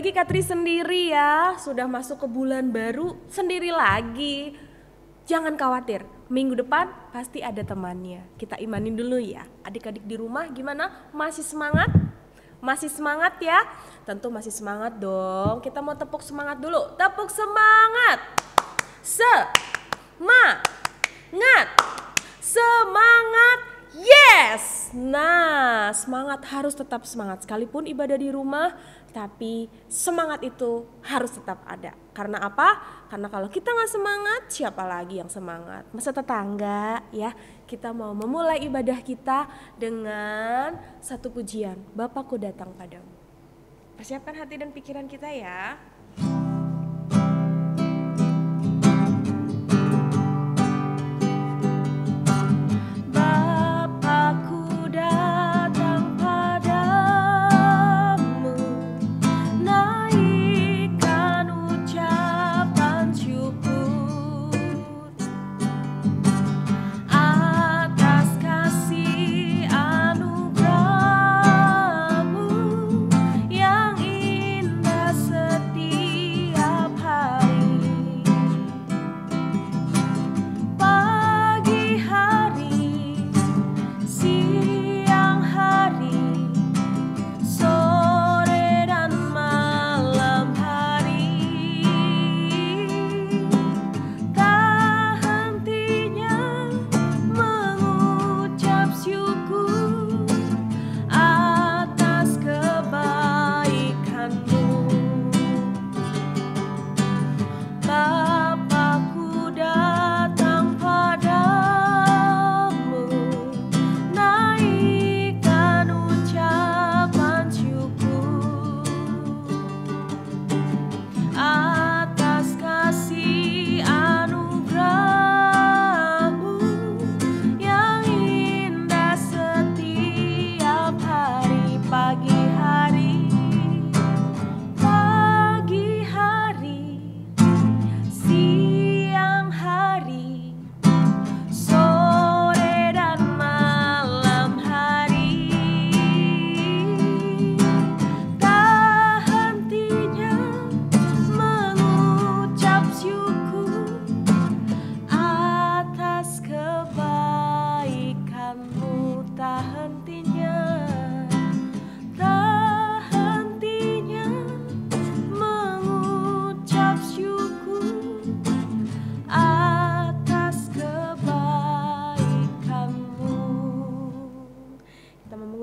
lagi Katri sendiri ya, sudah masuk ke bulan baru sendiri lagi. Jangan khawatir, minggu depan pasti ada temannya. Kita imanin dulu ya. Adik-adik di rumah gimana? Masih semangat? Masih semangat ya? Tentu masih semangat dong. Kita mau tepuk semangat dulu. Tepuk semangat. Semangat. Semangat. Yes. Nah, semangat harus tetap semangat. Sekalipun ibadah di rumah, tapi semangat itu harus tetap ada. Karena apa? Karena kalau kita gak semangat, siapa lagi yang semangat? Masa tetangga ya. Kita mau memulai ibadah kita dengan satu pujian. Bapakku datang padamu. Persiapkan hati dan pikiran kita ya.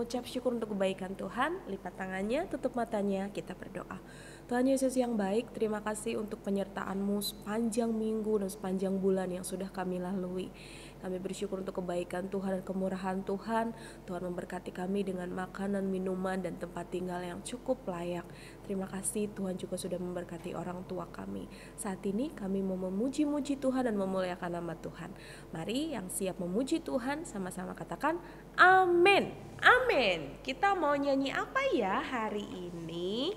Ucap syukur untuk kebaikan Tuhan. Lipat tangannya, tutup matanya, kita berdoa. Tuhan Yesus yang baik, terima kasih untuk penyertaan-Mu sepanjang minggu dan sepanjang bulan yang sudah kami lalui. Kami bersyukur untuk kebaikan Tuhan dan kemurahan Tuhan. Tuhan memberkati kami dengan makanan, minuman, dan tempat tinggal yang cukup layak. Terima kasih Tuhan juga sudah memberkati orang tua kami. Saat ini kami mau memuji-muji Tuhan dan memuliakan nama Tuhan. Mari yang siap memuji Tuhan sama-sama katakan amin. Amin. Kita mau nyanyi apa ya hari ini?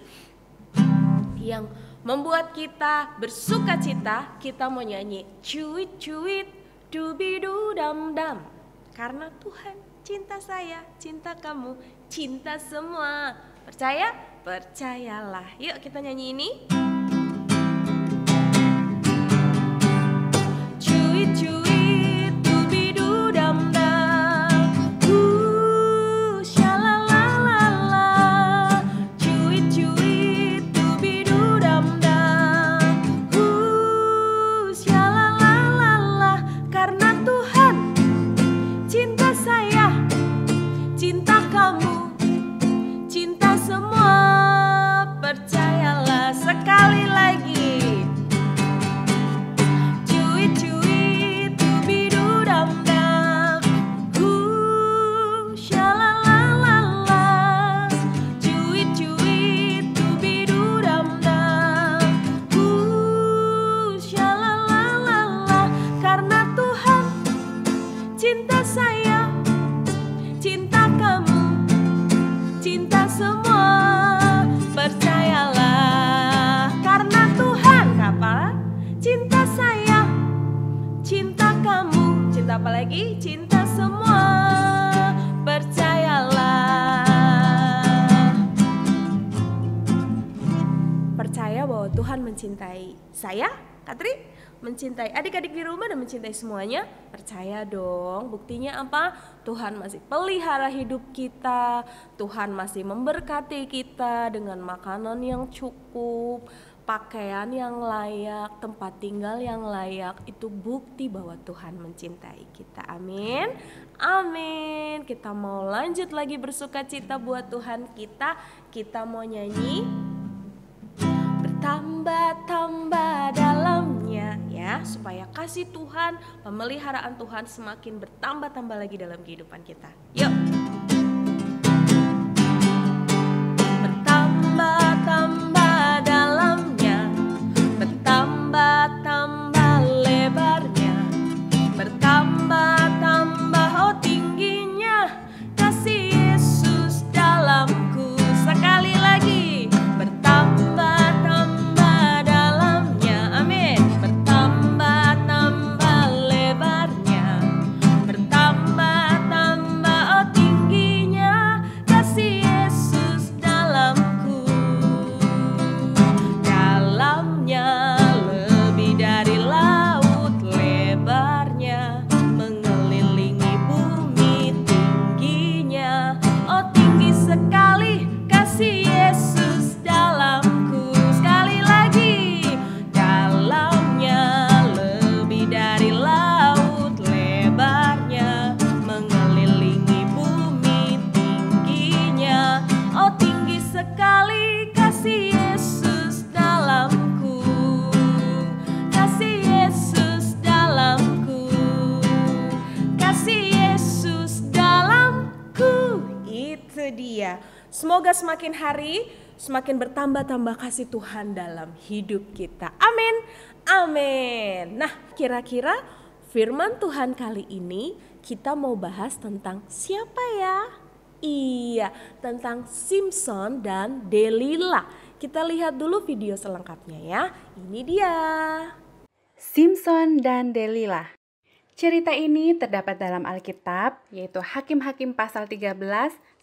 Yang membuat kita bersuka cita. Kita mau nyanyi cuit-cuit dubidu dam-dam. Karena Tuhan cinta saya, cinta kamu, cinta semua. Percaya? Percayalah. Yuk kita nyanyi ini. Cuit-cuit dubidu dam-dam. Shalalala. Cuit-cuit dubidu dam-dam. Shalalala. Karena Tuhan cinta saya, cinta kamu, cinta semua. Percayalah sekali lagi. Cuit-cuit dubidu dam-dam. Shalalala. Cuit-cuit dubidu dam-dam. Shalalala. Karena Tuhan cinta saya, cinta kamu, cinta semua. Percayalah, karena Tuhan apa? Cinta saya, cinta kamu, cinta apa lagi? Cinta semua. Percayalah. Tuhan mencintai saya, Katri, mencintai adik-adik di rumah dan mencintai semuanya. Percaya dong, buktinya apa? Tuhan masih pelihara hidup kita, Tuhan masih memberkati kita dengan makanan yang cukup, pakaian yang layak, tempat tinggal yang layak. Itu bukti bahwa Tuhan mencintai kita. Amin. Amin. Kita mau lanjut lagi bersuka cita buat Tuhan kita. Kita mau nyanyi bertambah-tambah dalamnya ya, supaya kasih Tuhan, pemeliharaan Tuhan semakin bertambah-tambah lagi dalam kehidupan kita. Yuk. Bertambah-tambah dalamnya, bertambah-tambah lebarnya, bertambah-tambah tingginya kasih Yesus dalamku. Sekali lagi, bertambah-tambah dalamnya, amin. Bertambah-tambah lebarnya, bertambah-tambah tingginya kasih Yesus dalamku. Dalamnya lebih dari laut lebarnya, mengelilingi bumi tingginya. Oh, tinggi sekali kasih Yesus dalamku. Sekali lagi, dalamnya lebih dari laut lebarnya, mengelilingi bumi tingginya. Oh, tinggi sekali kasih Yesus dalamku, kasih Yesus dalamku, kasih Yesus dalamku. Itu dia. Semoga semakin hari semakin bertambah-tambah kasih Tuhan dalam hidup kita. Amin. Amin. Nah, kira-kira firman Tuhan kali ini kita mau bahas tentang siapa ya? Iya, tentang Simson dan Delila. Kita lihat dulu video selengkapnya ya. Ini dia. Simson dan Delila. Cerita ini terdapat dalam Alkitab, yaitu Hakim-Hakim pasal 13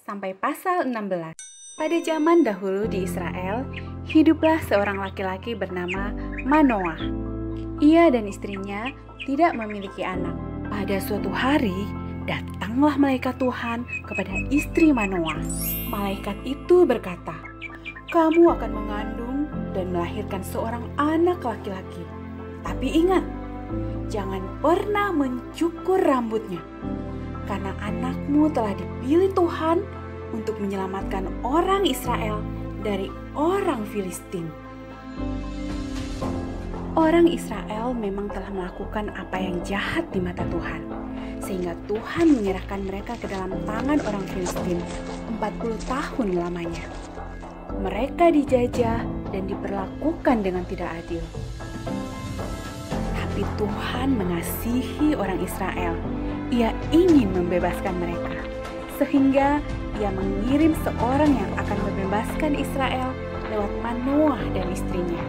sampai pasal 16. Pada zaman dahulu di Israel, hiduplah seorang laki-laki bernama Manoah. Ia dan istrinya tidak memiliki anak. Pada suatu hari, datanglah malaikat Tuhan kepada istri Manoah. Malaikat itu berkata, "Kamu akan mengandung dan melahirkan seorang anak laki-laki. Tapi ingat, jangan pernah mencukur rambutnya, karena anakmu telah dipilih Tuhan untuk menyelamatkan orang Israel dari orang Filistin." Orang Israel memang telah melakukan apa yang jahat di mata Tuhan, sehingga Tuhan menyerahkan mereka ke dalam tangan orang Filistin 40 tahun lamanya. Mereka dijajah dan diperlakukan dengan tidak adil. Tapi Tuhan mengasihi orang Israel. Ia ingin membebaskan mereka, sehingga Ia mengirim seorang yang akan membebaskan Israel lewat Manoah dan istrinya.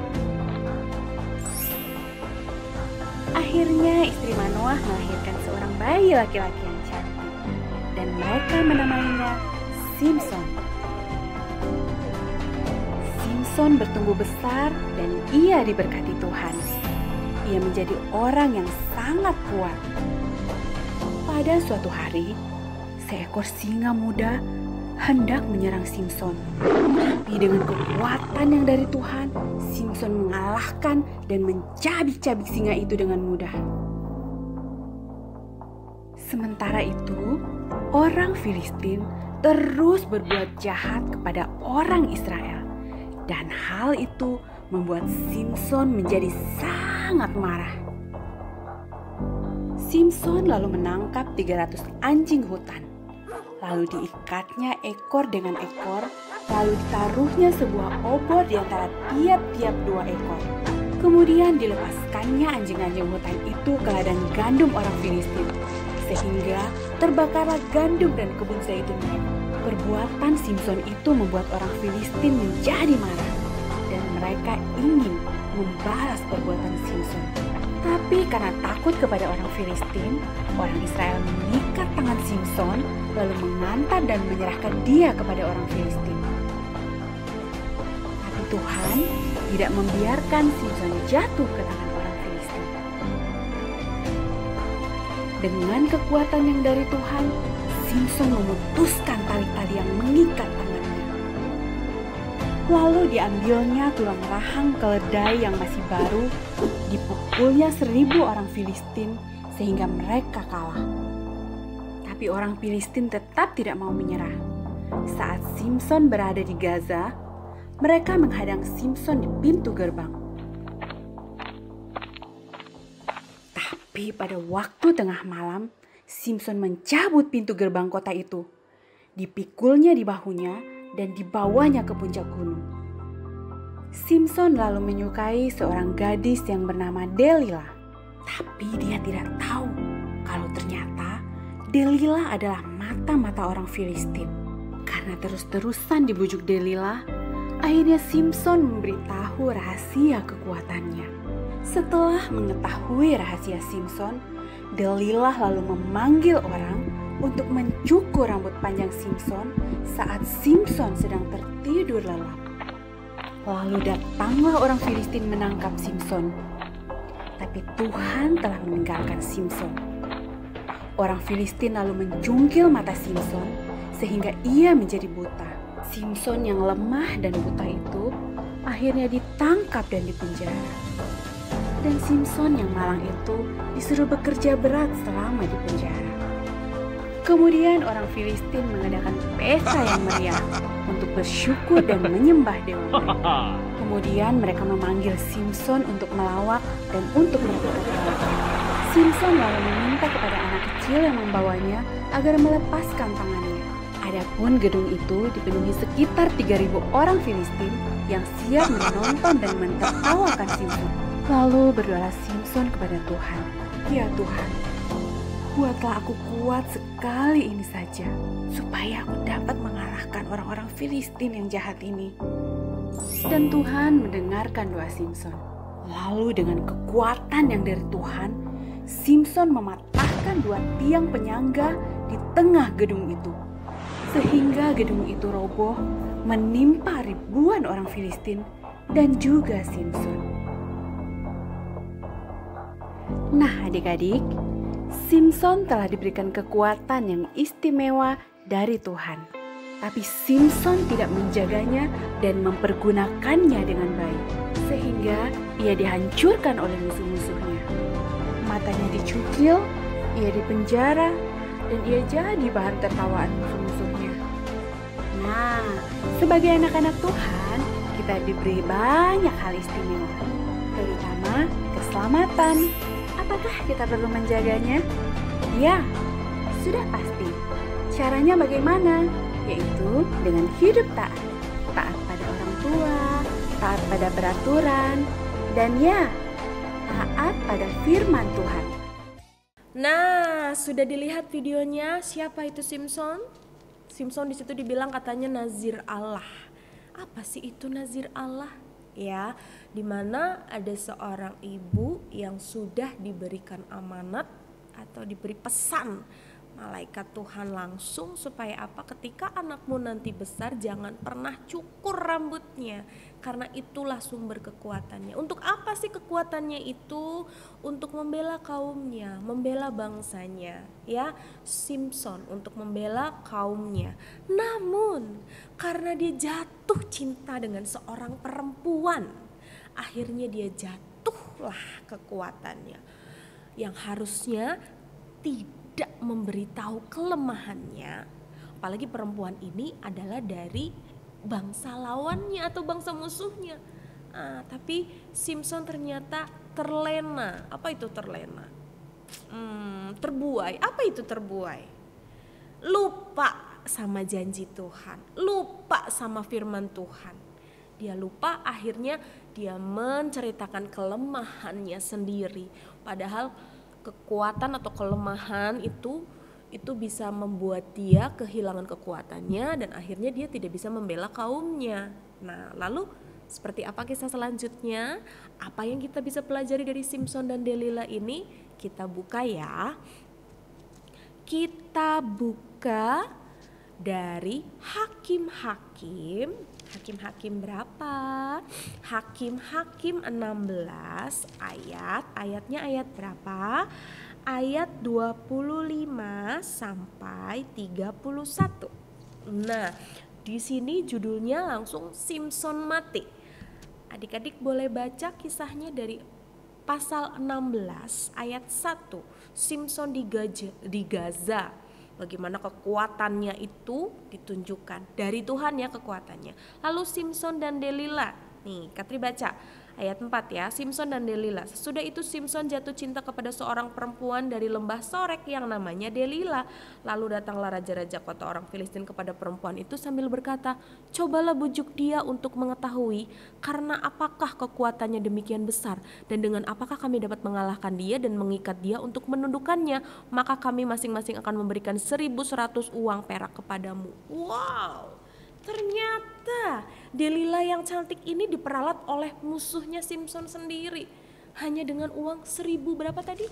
Akhirnya istri Manoah melahirkan seorang bayi laki-laki yang cantik, dan mereka menamainya Simson. Simson bertumbuh besar dan ia diberkati Tuhan. Ia menjadi orang yang sangat kuat. Pada suatu hari, seekor singa muda hendak menyerang Simson. Tapi dengan kekuatan yang dari Tuhan, Simson mengalahkan dan mencabik-cabik singa itu dengan mudah. Sementara itu, orang Filistin terus berbuat jahat kepada orang Israel. Dan hal itu membuat Simson menjadi sangat marah. Simson lalu menangkap 300 anjing hutan. Lalu diikatnya ekor dengan ekor, lalu ditaruhnya sebuah obor di antara tiap-tiap 2 ekor. Kemudian dilepaskannya anjing-anjing hutan itu ke ladang gandum orang Filistin, sehingga terbakarlah gandum dan kebun zaitun mereka. Perbuatan Simson itu membuat orang Filistin menjadi marah, dan mereka ingin membalas perbuatan Simson. Tapi karena takut kepada orang Filistin, orang Israel mengikat tangan Simson, lalu mengantar dan menyerahkan dia kepada orang Filistin. Tapi Tuhan tidak membiarkan Simson jatuh ke tangan orang Filistin. Dengan kekuatan yang dari Tuhan, Simson memutuskan tali-tali yang mengikat tangannya. Lalu diambilnya tulang rahang keledai yang masih baru, dipukulnya 1.000 orang Filistin sehingga mereka kalah. Tapi orang Filistin tetap tidak mau menyerah. Saat Simson berada di Gaza, mereka menghadang Simson di pintu gerbang. Tapi pada waktu tengah malam, Simson mencabut pintu gerbang kota itu. Dipikulnya di bahunya dan dibawanya ke puncak gunung. Simson lalu menyukai seorang gadis yang bernama Delila. Tapi dia tidak tahu kalau ternyata Delila adalah mata-mata orang Filistin. Karena terus-terusan dibujuk Delila, akhirnya Simson memberitahu rahasia kekuatannya. Setelah mengetahui rahasia Simson, Delila lalu memanggil orang untuk mencukur rambut panjang Simson saat Simson sedang tertidur lelap. Lalu datanglah orang Filistin menangkap Simson. Tapi Tuhan telah meninggalkan Simson. Orang Filistin lalu menjungkil mata Simson sehingga ia menjadi buta. Simson yang lemah dan buta itu akhirnya ditangkap dan dipenjara. Dan Simson yang malang itu disuruh bekerja berat selama di penjara. Kemudian orang Filistin mengadakan pesta yang meriah untuk bersyukur dan menyembah dewa mereka. Kemudian mereka memanggil Simson untuk melawak dan untuk mereka tertawa. Simson lalu meminta kepada anak kecil yang membawanya agar melepaskan tangannya. Adapun gedung itu dipenuhi sekitar 3.000 orang Filistin yang siap menonton dan mentertawakan Simson. Lalu berdoalah Simson kepada Tuhan, "Ya Tuhan, buatlah aku kuat sekali ini saja, supaya aku dapat mengalahkan orang-orang Filistin yang jahat ini." Dan Tuhan mendengarkan doa Simson. Lalu dengan kekuatan yang dari Tuhan, Simson mematahkan 2 tiang penyangga di tengah gedung itu. Sehingga gedung itu roboh, menimpa ribuan orang Filistin dan juga Simson. Nah adik-adik, Simson telah diberikan kekuatan yang istimewa dari Tuhan. Tapi Simson tidak menjaganya dan mempergunakannya dengan baik. Sehingga ia dihancurkan oleh musuh-musuhnya. Matanya dicukil, ia dipenjara, dan ia jadi bahan tertawaan musuh-musuhnya. Nah, sebagai anak-anak Tuhan, kita diberi banyak hal istimewa, terutama keselamatan. Apakah kita perlu menjaganya? Ya, sudah pasti. Caranya bagaimana? Yaitu dengan hidup taat. Taat pada orang tua, taat pada peraturan, dan ya, taat pada firman Tuhan. Nah, sudah dilihat videonya siapa itu Simson? Simson di situ dibilang katanya nazir Allah. Apa sih itu nazir Allah? Ya, dimana ada seorang ibu yang sudah diberikan amanat atau diberi pesan malaikat Tuhan langsung supaya apa? Ketika anakmu nanti besar jangan pernah cukur rambutnya, karena itulah sumber kekuatannya. Untuk apa sih kekuatannya itu? Untuk membela kaumnya, membela bangsanya, ya. Simson untuk membela kaumnya. Namun karena dia jatuh cinta dengan seorang perempuan, akhirnya dia jatuhlah kekuatannya yang harusnya tidak memberitahu kelemahannya. Apalagi perempuan ini adalah dari bangsa lawannya atau bangsa musuhnya. Tapi Simson ternyata terlena. Apa itu terlena? Terbuai. Apa itu terbuai? Lupa sama janji Tuhan, lupa sama firman Tuhan. Dia lupa, akhirnya dia menceritakan kelemahannya sendiri. Padahal kekuatan atau kelemahan itu bisa membuat dia kehilangan kekuatannya dan akhirnya dia tidak bisa membela kaumnya. Nah, lalu seperti apa kisah selanjutnya? Apa yang kita bisa pelajari dari Simson dan Delila ini? Kita buka ya. Kita buka dari Hakim-Hakim Hakim-Hakim berapa? Hakim-Hakim 16 ayatnya ayat berapa? Ayat 25 sampai 31. Nah, di sini judulnya langsung Simson mati. Adik-adik boleh baca kisahnya dari pasal 16 ayat 1. Simson di Gaza. Bagaimana kekuatannya itu ditunjukkan dari Tuhan ya kekuatannya. Lalu Simson dan Delila. Nih, Katri baca ayat 4 ya. Simson dan Delila. Sesudah itu Simson jatuh cinta kepada seorang perempuan dari lembah Sorek yang namanya Delila. Lalu datanglah raja-raja kota orang Filistin kepada perempuan itu sambil berkata, "Cobalah bujuk dia untuk mengetahui karena apakah kekuatannya demikian besar dan dengan apakah kami dapat mengalahkan dia dan mengikat dia untuk menundukkannya, maka kami masing-masing akan memberikan 1.100 uang perak kepadamu." Wow, ternyata Delila yang cantik ini diperalat oleh musuhnya Simson sendiri hanya dengan uang 1.000 berapa tadi?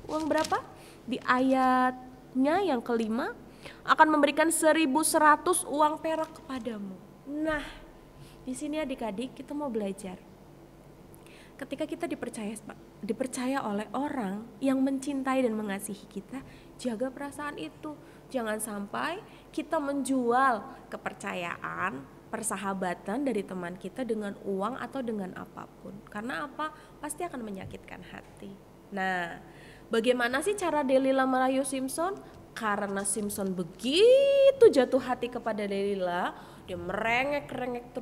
Uang berapa? Di ayatnya yang kelima, akan memberikan 1.100 uang perak kepadamu. Nah, di sini adik-adik kita mau belajar. Ketika kita dipercaya oleh orang yang mencintai dan mengasihi kita, jaga perasaan itu. Jangan sampai kita menjual kepercayaan, persahabatan dari teman kita dengan uang atau dengan apapun. Karena apa? Pasti akan menyakitkan hati. Nah, bagaimana sih cara Delila merayu Simson? Karena Simson begitu jatuh hati kepada Delila, dia merengek-rengek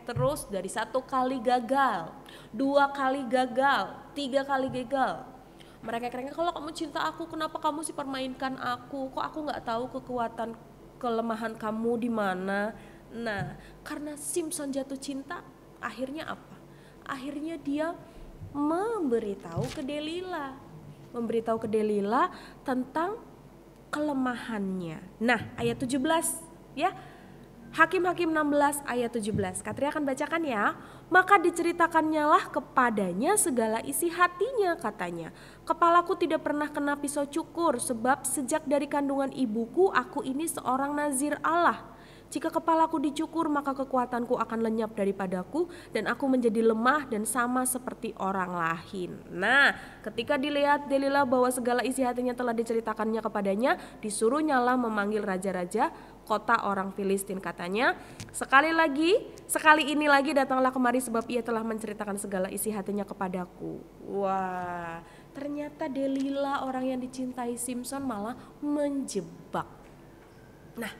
terus dari 1 kali gagal, 2 kali gagal, 3 kali gagal. Merengek-rengek, "Kalau kamu cinta aku, kenapa kamu sih permainkan aku? Kok aku nggak tahu kekuatan kelemahan kamu di mana?" Nah, karena Simson jatuh cinta, akhirnya apa? Akhirnya dia memberitahu ke Delila tentang kelemahannya. Nah, ayat 17 ya. Hakim-Hakim 16 ayat 17. Katri akan bacakan ya. "Maka diceritakannya lah kepadanya segala isi hatinya," katanya. "Kepalaku tidak pernah kena pisau cukur, sebab sejak dari kandungan ibuku aku ini seorang nazir Allah. Jika kepalaku dicukur, maka kekuatanku akan lenyap daripadaku dan aku menjadi lemah dan sama seperti orang lain." Nah, ketika dilihat Delila bahwa segala isi hatinya telah diceritakannya kepadanya, disuruhnyalah memanggil raja-raja kota orang Filistin. Katanya, sekali ini lagi datanglah kemari sebab ia telah menceritakan segala isi hatinya kepadaku." Wah, ternyata Delila orang yang dicintai Simson malah menjebak. Nah,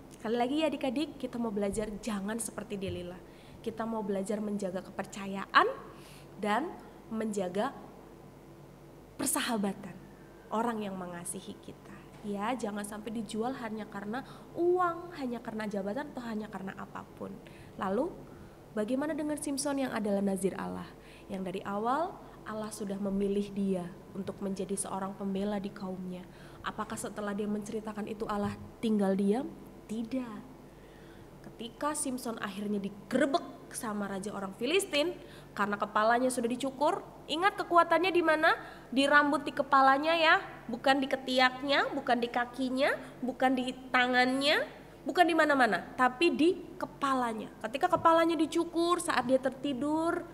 sekali lagi ya adik-adik, kita mau belajar jangan seperti Delila. Kita mau belajar menjaga kepercayaan dan menjaga persahabatan orang yang mengasihi kita. Ya, jangan sampai dijual hanya karena uang, hanya karena jabatan, atau hanya karena apapun. Lalu, bagaimana dengan Simson yang adalah nazir Allah? Yang dari awal Allah sudah memilih dia untuk menjadi seorang pembela di kaumnya. Apakah setelah dia menceritakan itu Allah tinggal diam? Tidak. Ketika Simson akhirnya digerebek sama raja orang Filistin karena kepalanya sudah dicukur, ingat kekuatannya di mana? Di rambut di kepalanya ya, bukan di ketiaknya, bukan di kakinya, bukan di tangannya, bukan di mana-mana, tapi di kepalanya. Ketika kepalanya dicukur saat dia tertidur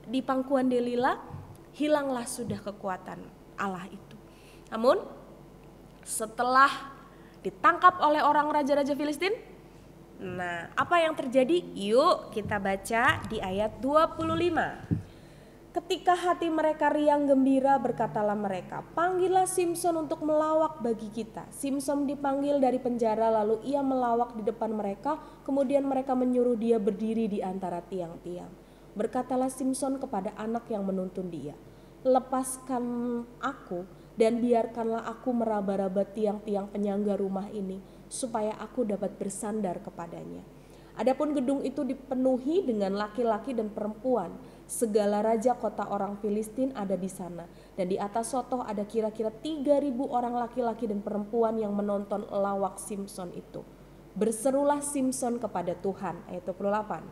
di pangkuan Delila, hilanglah sudah kekuatan Allah itu. Namun setelah ditangkap oleh orang raja-raja Filistin, nah, apa yang terjadi? Yuk kita baca di ayat 25. "Ketika hati mereka riang gembira, berkatalah mereka, 'Panggillah Simson untuk melawak bagi kita.' Simson dipanggil dari penjara, lalu ia melawak di depan mereka. Kemudian mereka menyuruh dia berdiri di antara tiang-tiang. Berkatalah Simson kepada anak yang menuntun dia, 'Lepaskan aku dan biarkanlah aku meraba-raba tiang-tiang penyangga rumah ini, supaya aku dapat bersandar kepadanya.' Adapun gedung itu dipenuhi dengan laki-laki dan perempuan. Segala raja kota orang Filistin ada di sana. Dan di atas sotoh ada kira-kira 3.000 orang laki-laki dan perempuan yang menonton lawak Simson itu. Berserulah Simson kepada Tuhan." Ayat 28.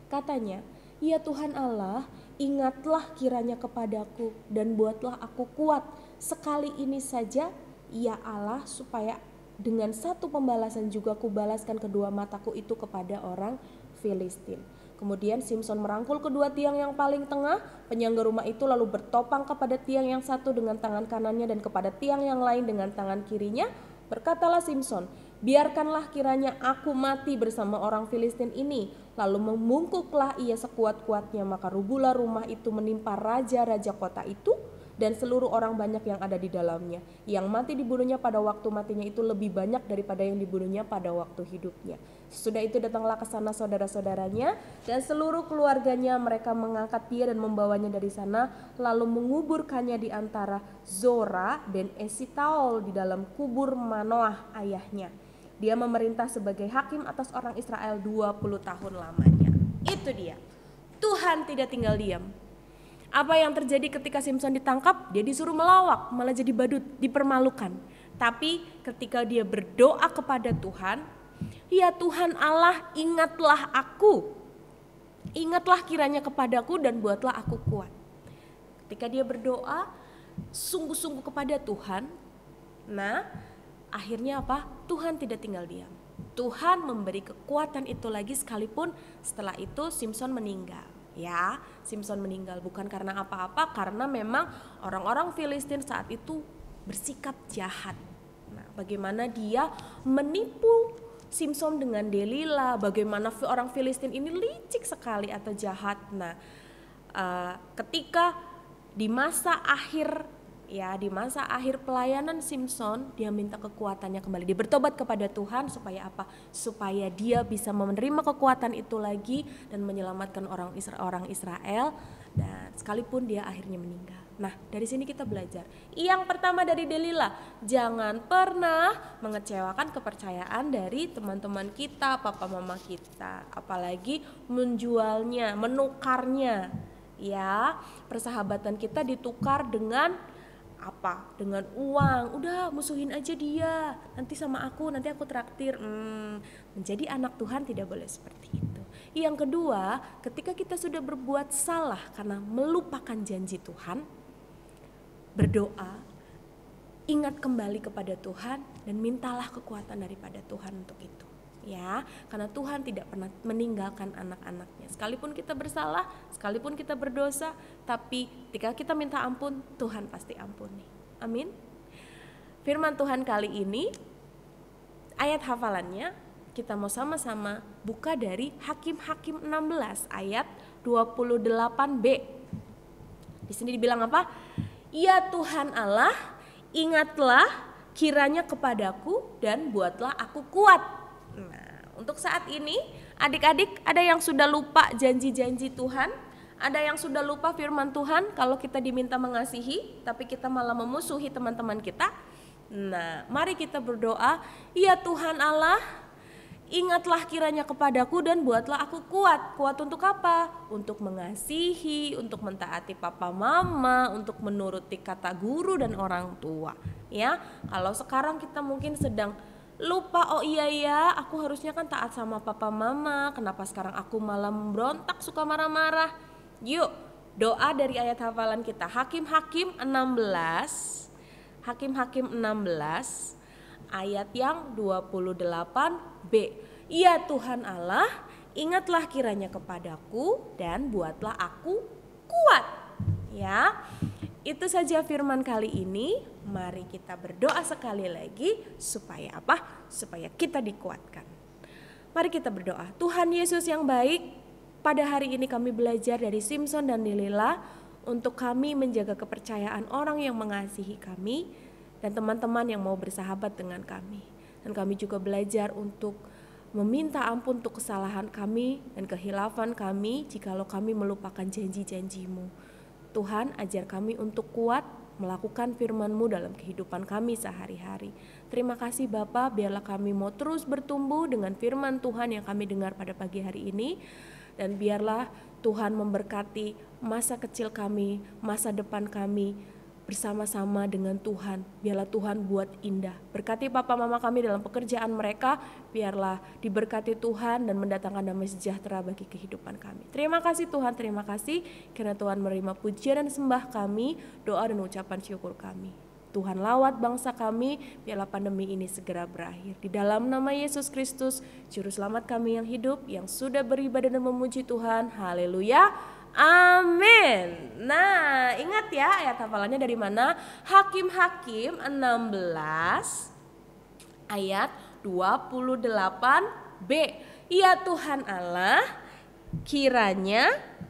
Katanya, "Ya Tuhan Allah, ingatlah kiranya kepadaku dan buatlah aku kuat. Sekali ini saja, ya Allah, supaya dengan satu pembalasan juga kubalaskan kedua mataku itu kepada orang Filistin. Kemudian Simson merangkul kedua tiang yang paling tengah, penyangga rumah itu lalu bertopang kepada tiang yang satu dengan tangan kanannya dan kepada tiang yang lain dengan tangan kirinya. Berkatalah Simson, biarkanlah kiranya aku mati bersama orang Filistin ini. Lalu membungkuklah ia sekuat-kuatnya, maka rubuhlah rumah itu menimpa raja-raja kota itu dan seluruh orang banyak yang ada di dalamnya. Yang mati dibunuhnya pada waktu matinya itu lebih banyak daripada yang dibunuhnya pada waktu hidupnya. Sesudah itu datanglah ke sana saudara-saudaranya dan seluruh keluarganya, mereka mengangkat dia dan membawanya dari sana, lalu menguburkannya di antara Zora dan Esitaol di dalam kubur Manoah ayahnya. Dia memerintah sebagai hakim atas orang Israel 20 tahun lamanya. Itu dia. Tuhan tidak tinggal diam. Apa yang terjadi ketika Simson ditangkap? Dia disuruh melawak, malah jadi badut, dipermalukan. Tapi ketika dia berdoa kepada Tuhan, ya Tuhan Allah, ingatlah aku. Ingatlah kiranya kepadaku dan buatlah aku kuat. Ketika dia berdoa sungguh-sungguh kepada Tuhan, nah akhirnya apa? Tuhan tidak tinggal diam. Tuhan memberi kekuatan itu lagi sekalipun setelah itu Simson meninggal. Ya, Simson meninggal bukan karena apa-apa, karena memang orang-orang Filistin saat itu bersikap jahat. Nah, bagaimana dia menipu Simson dengan Delila, bagaimana orang Filistin ini licik sekali atau jahat. Nah, ketika di masa akhir pelayanan Simson, dia minta kekuatannya kembali. Dia bertobat kepada Tuhan supaya apa? Supaya dia bisa menerima kekuatan itu lagi dan menyelamatkan orang Israel, dan sekalipun dia akhirnya meninggal. Nah, dari sini kita belajar. Yang pertama dari Delila, jangan pernah mengecewakan kepercayaan dari teman-teman kita, papa mama kita, apalagi menjualnya, menukarnya. Ya, persahabatan kita ditukar dengan apa? Dengan uang. Udah musuhin aja dia, nanti sama aku, nanti aku traktir. Menjadi anak Tuhan tidak boleh seperti itu. Yang kedua, ketika kita sudah berbuat salah karena melupakan janji Tuhan, berdoa, ingat kembali kepada Tuhan dan mintalah kekuatan daripada Tuhan untuk itu. Ya, karena Tuhan tidak pernah meninggalkan anak-anaknya. Sekalipun kita bersalah, sekalipun kita berdosa, tapi ketika kita minta ampun, Tuhan pasti ampuni. Amin. Firman Tuhan kali ini, ayat hafalannya, kita mau sama-sama buka dari Hakim-Hakim 16 ayat 28b. Di sini dibilang apa? Ya Tuhan Allah, ingatlah kiranya kepadaku dan buatlah aku kuat. Nah, untuk saat ini adik-adik ada yang sudah lupa janji-janji Tuhan, ada yang sudah lupa firman Tuhan kalau kita diminta mengasihi tapi kita malah memusuhi teman-teman kita. Nah, mari kita berdoa, ya Tuhan Allah, ingatlah kiranya kepadaku dan buatlah aku kuat. Kuat untuk apa? Untuk mengasihi, untuk mentaati papa mama, untuk menuruti kata guru dan orang tua. Ya, kalau sekarang kita mungkin sedang lupa, oh iya ya, aku harusnya kan taat sama papa mama, kenapa sekarang aku malah berontak, suka marah-marah. Yuk, doa dari ayat hafalan kita, Hakim-Hakim 16 ayat yang 28b. Ya Tuhan Allah, ingatlah kiranya kepadaku dan buatlah aku kuat. Ya, itu saja firman kali ini. Mari kita berdoa sekali lagi supaya apa? Supaya kita dikuatkan. Mari kita berdoa. Tuhan Yesus yang baik, pada hari ini kami belajar dari Simson dan Delila untuk kami menjaga kepercayaan orang yang mengasihi kami dan teman-teman yang mau bersahabat dengan kami. Dan kami juga belajar untuk meminta ampun untuk kesalahan kami dan kehilafan kami jikalau kami melupakan janji-janji-Mu. Tuhan, ajar kami untuk kuat melakukan firman-Mu dalam kehidupan kami sehari-hari. Terima kasih Bapa, biarlah kami mau terus bertumbuh dengan firman Tuhan yang kami dengar pada pagi hari ini. Dan biarlah Tuhan memberkati masa kecil kami, masa depan kami bersama-sama dengan Tuhan. Biarlah Tuhan buat indah. Berkati papa mama kami dalam pekerjaan mereka, biarlah diberkati Tuhan dan mendatangkan damai sejahtera bagi kehidupan kami. Terima kasih Tuhan, terima kasih karena Tuhan menerima pujian dan sembah kami, doa dan ucapan syukur kami. Tuhan lawat bangsa kami, biarlah pandemi ini segera berakhir. Di dalam nama Yesus Kristus, Juru Selamat kami yang hidup, yang sudah beribadah dan memuji Tuhan. Haleluya. Amin. Nah, ingat ya ayat hafalannya dari mana? Hakim-Hakim 16 ayat 28b. Ya Tuhan Allah,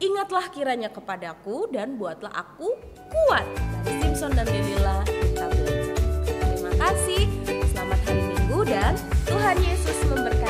ingatlah kiranya kepadaku dan buatlah aku kuat. Dari Simpson dan Delila kita belajar. Terima kasih, selamat hari Minggu dan Tuhan Yesus memberkati.